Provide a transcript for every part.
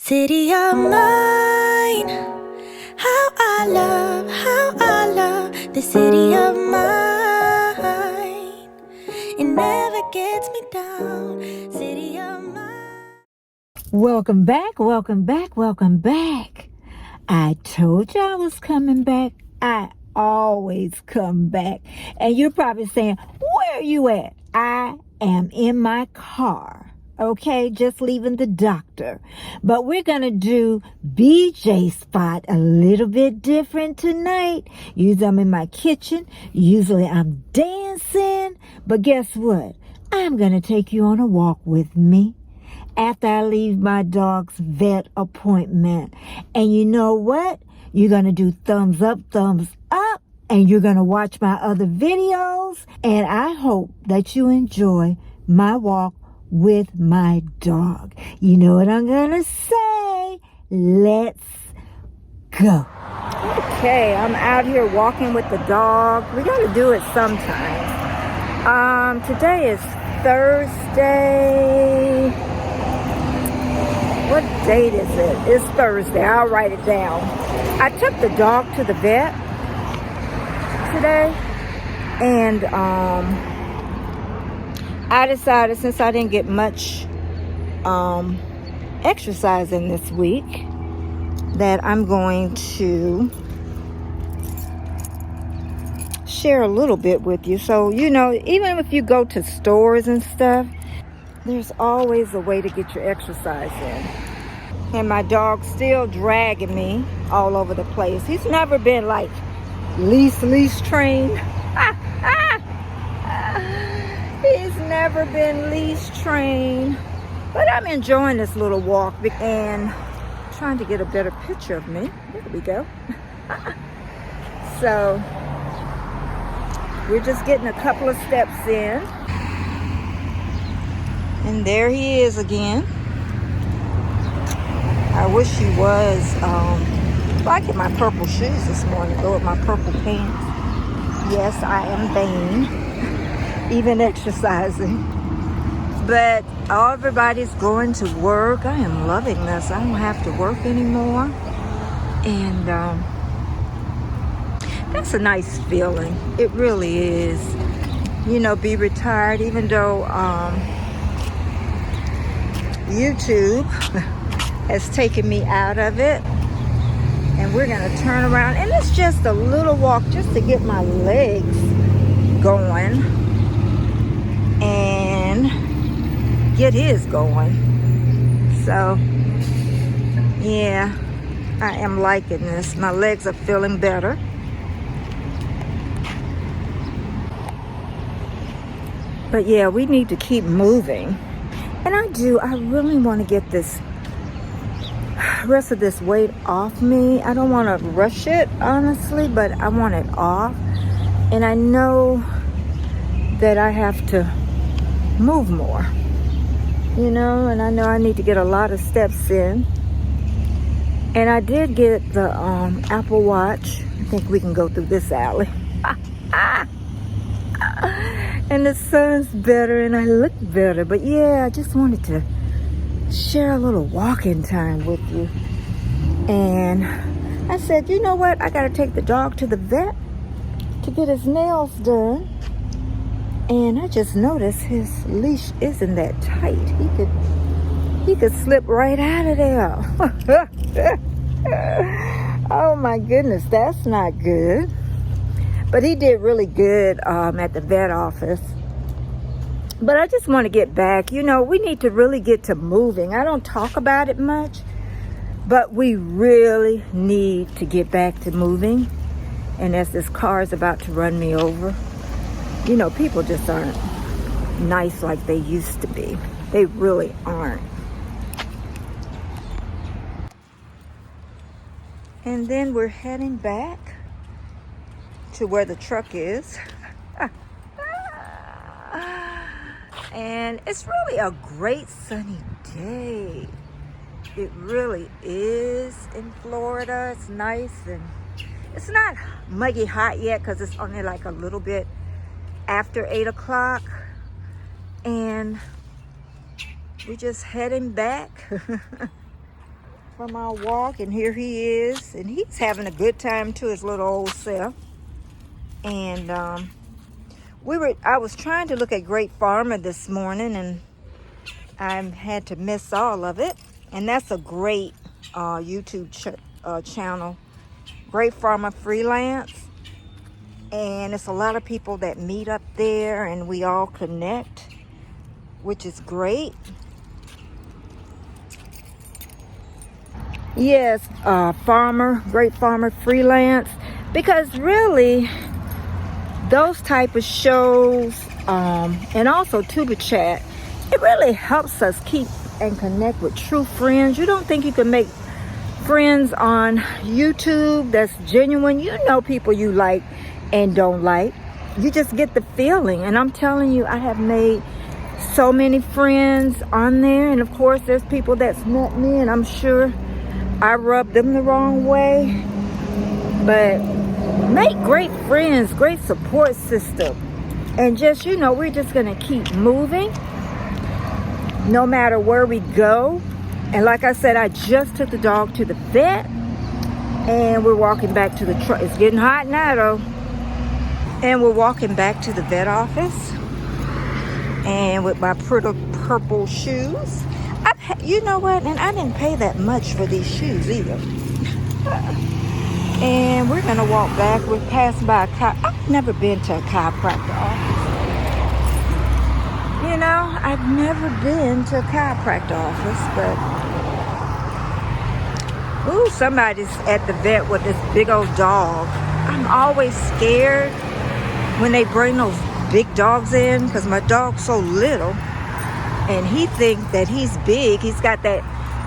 City of mine, how I love the city of mine. It never gets me down, city of mine. Welcome back, welcome back, welcome back. I told you I was coming back. I always come back. And you're probably saying, where are you at? I am in my car. Okay, just leaving the doctor. But we're going to do BJ's spot a little bit different tonight. Usually I'm in my kitchen. Usually I'm dancing. But guess what? I'm going to take you on a walk with me after I leave my dog's vet appointment. And you know what? You're going to do thumbs up, and you're going to watch my other videos. And I hope that you enjoy my walk with my dog. You know what I'm going to say? Let's go. Okay, I'm out here walking with the dog. We got to do it sometimes. Today is Thursday. What date is it? It's Thursday. I'll write it down. I took the dog to the vet today, and I decided, since I didn't get much exercise in this week, that I'm going to share a little bit with you. So, you know, even if you go to stores and stuff, there's always a way to get your exercise in. And my dog's still dragging me all over the place. He's never been like leash trained. He's never been leash trained. But I'm enjoying this little walk and trying to get a better picture of me. There we go. So we're just getting a couple of steps in. And there he is again. I wish he was. I get my purple shoes this morning, go with my purple pants. Yes, I am vain, even exercising. But everybody's going to work. I am loving this. I don't have to work anymore. And that's a nice feeling. It really is. You know, be retired, even though YouTube has taken me out of it. And we're going to turn around. And it's just a little walk just to get my legs going and get his going. So, yeah, I am liking this. My legs are feeling better. But yeah, we need to keep moving. And I really want to get this rest of this weight off me. I don't want to rush it, honestly, but I want it off. And I know that I have to move more, you know, and I know I need to get a lot of steps in. And I did get the Apple Watch. I think we can go through this alley. And the sun's better and I look better. But yeah, I just wanted to share a little walking time with you. And I said, you know what? I got to take the dog to the vet to get his nails done. And I just noticed his leash isn't that tight. He could slip right out of there. Oh my goodness, that's not good. But he did really good at the vet office. But I just want to get back. You know, we need to really get to moving. I don't talk about it much, but we really need to get back to moving. And as this car is about to run me over, you know, people just aren't nice like they used to be. They really aren't. And then we're heading back to where the truck is. And it's really a great sunny day. It really is in Florida. It's nice, and it's not muggy hot yet because it's only like a little bit after 8 o'clock. And we're just heading back from our walk, and here he is, and he's having a good time to his little old self. And I was trying to look at Great Farmer this morning, and I had to miss all of it. And that's a great YouTube channel, Great Farmer Freelance. And it's a lot of people that meet up there, and we all connect, which is great. Yes, Great Farmer Freelance, because really those type of shows, and also Tuba Chat, it really helps us keep and connect with true friends. You don't think you can make friends on YouTube that's genuine? You know people you like and don't like. You just get the feeling. And I'm telling you, I have made so many friends on there. And of course, there's people that's met me, and I'm sure I rubbed them the wrong way. But make great friends, great support system. And just, we're just going to keep moving no matter where we go. And like I said, I just took the dog to the vet, and we're walking back to the truck. It's getting hot now, though. And we're walking back to the vet office, and with my pretty purple shoes. You know what? And I didn't pay that much for these shoes either. And we're going to walk back. We're passing by I've never been to a chiropractor office. I've never been to a chiropractor office, but ooh, somebody's at the vet with this big old dog. I'm always scared when they bring those big dogs in, because my dog's so little, and he thinks that he's big. He's got that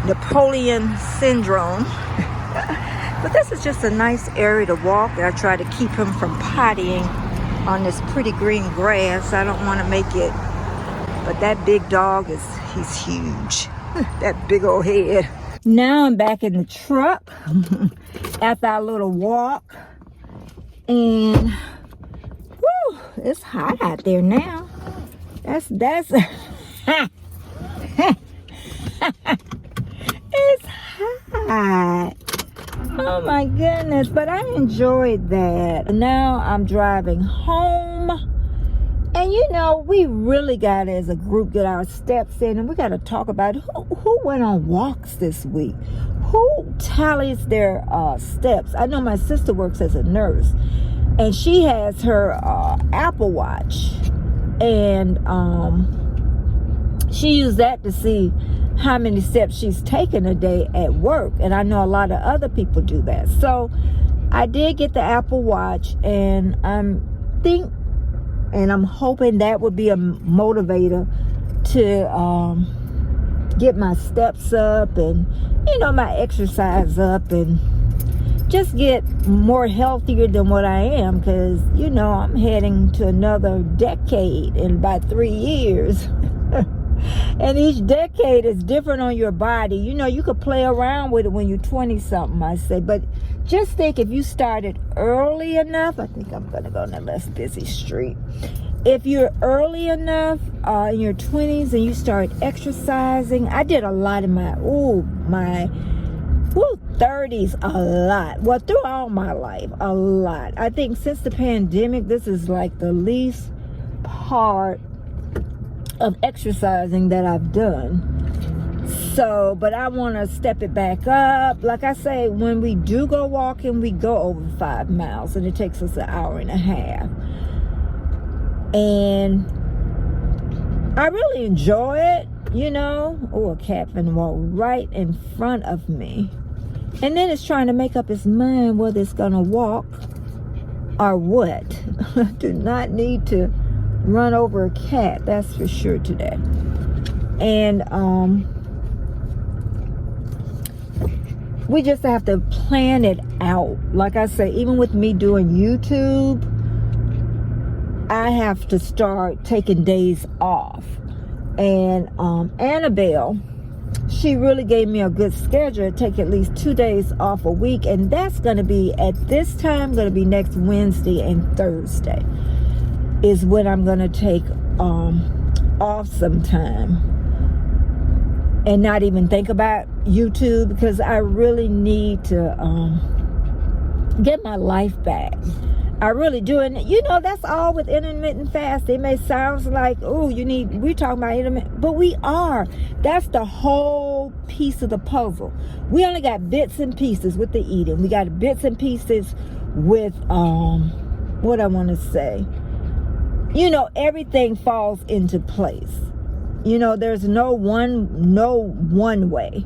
Napoleon syndrome. But this is just a nice area to walk, and I try to keep him from pottying on this pretty green grass. I don't want to make it, but that big dog he's huge. That big old head. Now I'm back in the truck after our little walk, and whew, it's hot out there now. That's it's hot. Oh my goodness, but I enjoyed that. Now I'm driving home, and we really got to, as a group, get our steps in, and we got to talk about who went on walks this week, who tallies their steps. I know my sister works as a nurse, and she has her Apple Watch, and she used that to see how many steps she's taken a day at work. And I know a lot of other people do that. So I did get the Apple Watch, and I'm hoping that would be a motivator to get my steps up, and my exercise up, and just get more healthier than what I am, because I'm heading to another decade in about 3 years. And each decade is different on your body. You could play around with it when you're 20 something, I say, but just think, if you started early enough, I think I'm gonna go on a less busy street. If you're early enough in your 20s and you start exercising, I did a lot in my 30s, a lot. Well, through all my life, a lot. I think since the pandemic, this is like the least part of exercising that I've done. So, but I want to step it back up. Like I say, when we do go walking, we go over 5 miles, and it takes us an hour and a half. And I really enjoy it, Oh, a cat finna walk right in front of me. And then it's trying to make up its mind whether it's gonna walk or what. I do not need to run over a cat, that's for sure, today. And we just have to plan it out. Like I say, even with me doing YouTube, I have to start taking days off. And Annabelle, she really gave me a good schedule to take at least 2 days off a week, and that's going to be, at this time, going to be next Wednesday and Thursday is when I'm going to take off some time. and not even think about YouTube, because I really need to get my life back. I really do. And that's all with intermittent fast. It may sound like, oh, we're talking about intermittent, but we are. That's the whole piece of the puzzle. We only got bits and pieces with the eating. We got bits and pieces with what I want to say. Everything falls into place. There's no one way,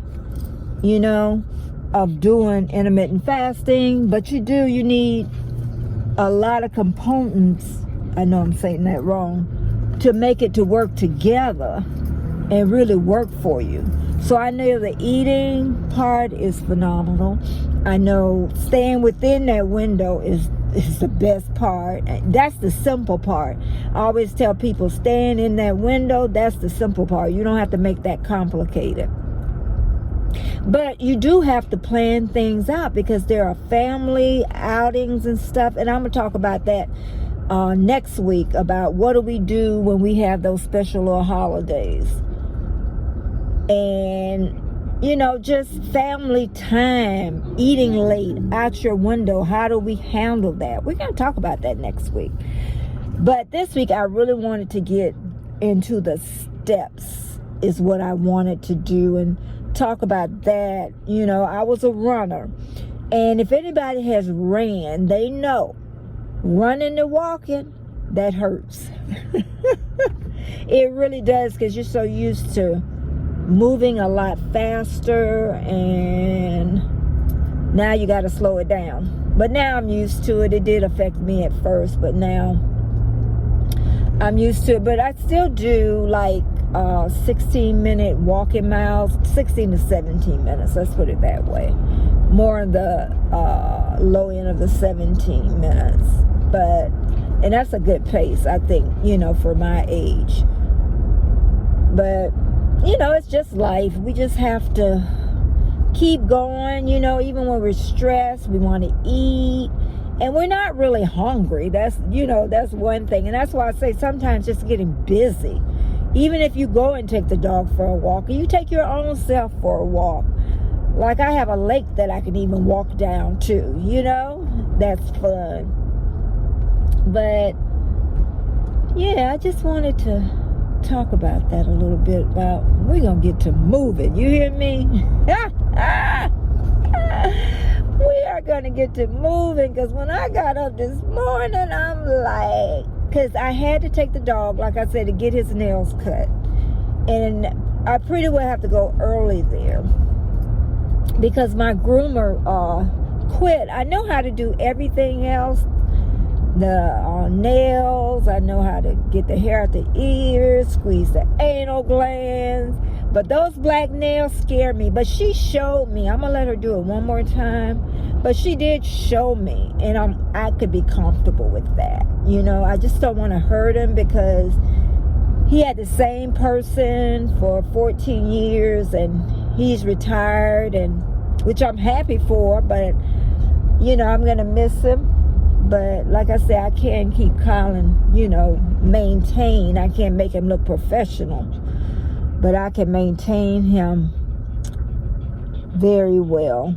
of doing intermittent fasting, but you need a lot of components, I know I'm saying that wrong, to make it to work together and really work for you. So I know the eating part is phenomenal. I know staying within that window is the best part. That's the simple part. I always tell people, staying in that window, that's the simple part. You don't have to make that complicated. But you do have to plan things out, because there are family outings and stuff. And I'm going to talk about that next week, about what do we do when we have those special little holidays. And, just family time, eating late, out your window. How do we handle that? We're going to talk about that next week. But this week, I really wanted to get into the steps, is what I wanted to do, and talk about that. I was a runner, and if anybody has ran, they know running and walking, that hurts. It really does, because you're so used to moving a lot faster, and now you got to slow it down. But now I'm used to it. It did affect me at first, but now I'm used to it. But I still do like 16-minute walking miles, 16 to 17 minutes, let's put it that way. More in the low end of the 17 minutes. And that's a good pace, I think, for my age. But, it's just life. We just have to keep going, even when we're stressed, we want to eat. And we're not really hungry. That's one thing. And that's why I say sometimes just getting busy. Even if you go and take the dog for a walk, or you take your own self for a walk. Like, I have a lake that I can even walk down to, that's fun. But, yeah, I just wanted to talk about that a little bit, about we're going to get to moving. You hear me? We are going to get to moving, because when I got up this morning, I'm like, because I had to take the dog, like I said, to get his nails cut. And I pretty well have to go early there, because my groomer quit. I know how to do everything else. The nails, I know how to get the hair out the ears, squeeze the anal glands. But those black nails scare me. But she showed me. I'm going to let her do it one more time. But she did show me, and I could be comfortable with that. I just don't want to hurt him, because he had the same person for 14 years, and he's retired, and which I'm happy for, but, I'm going to miss him. But like I said, I can't keep calling, maintain. I can't make him look professional, but I can maintain him very well.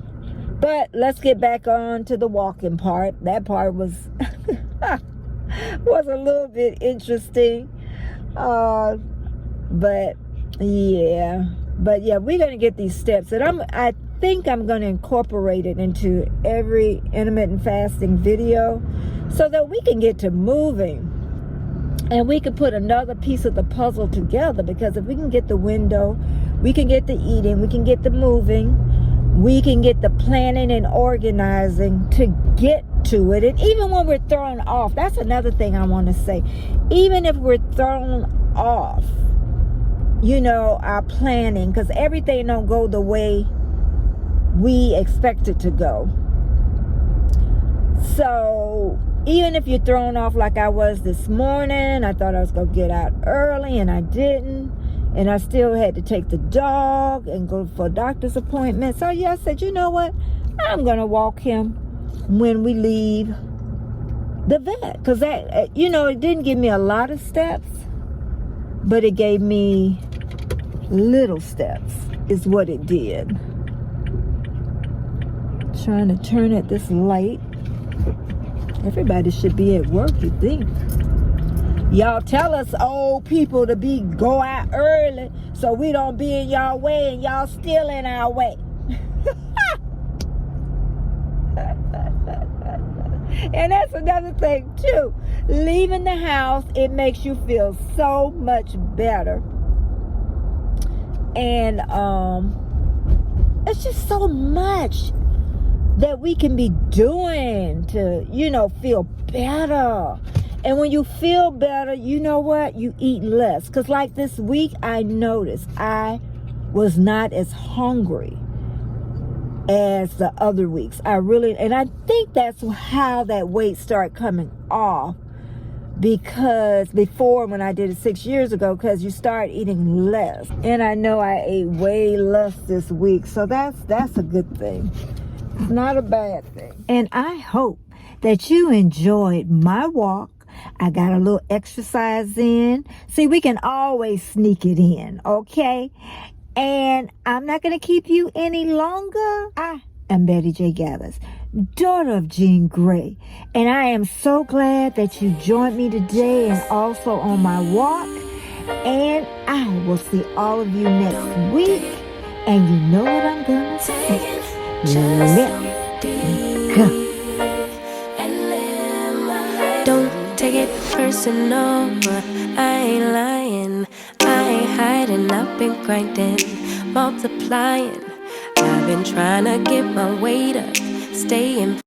But let's get back on to the walking part. That part was was a little bit interesting. But yeah, we're gonna get these steps, and I think I'm gonna incorporate it into every intermittent fasting video, so that we can get to moving, and we can put another piece of the puzzle together. Because if we can get the window, we can get the eating, we can get the moving, we can get the planning and organizing to get to it. And even when we're thrown off, that's another thing I want to say. Even if we're thrown off, our planning, because everything don't go the way we expect it to go. So even if you're thrown off like I was this morning, I thought I was going to get out early, and I didn't. And I still had to take the dog and go for a doctor's appointment. So yeah, I said, you know what? I'm going to walk him when we leave the vet. Because that, it didn't give me a lot of steps, but it gave me little steps. is what it did. Trying to turn at this light. Everybody should be at work, you think. Y'all tell us old people to go out early so we don't be in y'all way, and y'all still in our way. And that's another thing too. Leaving the house, it makes you feel so much better. And it's just so much that we can be doing to, feel better. And when you feel better, you know what? You eat less. Because like this week, I noticed I was not as hungry as the other weeks. And I think that's how that weight started coming off. Because before, when I did it 6 years ago, because you start eating less. And I know I ate way less this week. So that's a good thing. It's not a bad thing. And I hope that you enjoyed my walk. I got a little exercise in. See, we can always sneak it in, okay? And I'm not going to keep you any longer. I am Betty J. Gathers, daughter of Jean Grey. And I am so glad that you joined me today and also on my walk. And I will see all of you next week. And you know what I'm going to say. Let's go. Don't take it personal, I ain't lying, I ain't hiding, I've been grinding, multiplying, I've been trying to get my weight up, staying